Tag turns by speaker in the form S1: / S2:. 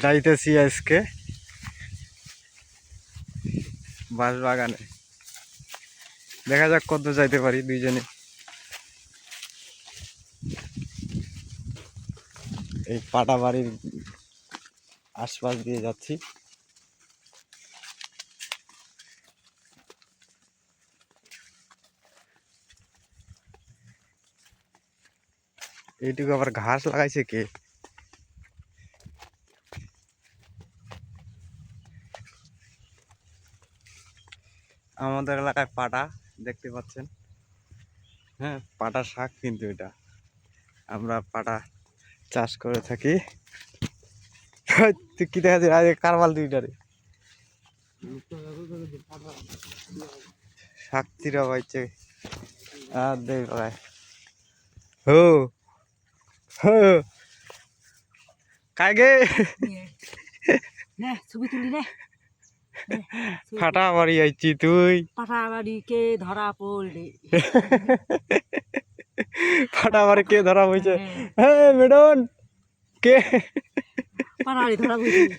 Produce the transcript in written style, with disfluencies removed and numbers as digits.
S1: যাইতেছি আজকে বাঁশ বাগানে, দেখা যাক কত যাইতে পারি দুইজনে। এই পাটা বাড়ির আশপাশ দিয়ে যাচ্ছি। এইটুকু আবার ঘাস লাগাইছে কে? আমাদের এলাকায় পাটা দেখতে পাচ্ছেন। হ্যাঁ, পাটা শাক কিন্তু এটা আমরা পাটা চাষ করে থাকি। তুই কি দেখা যায় আরে কারবাল দুইটারে শাক্তিরা পাইছে আর দেখ হো হো কাগে
S2: ছবি তুলি রে।
S1: ফাটা বাড়ি আইছি তুই
S2: পাঠা বাড়ি কে ধরা পড়লে
S1: ফাটা বাড়ি কে ধরা হয়েছে? হ্যাঁ ম্যাডাম কে
S2: পাঠা বাড়ি ধরা পড়লে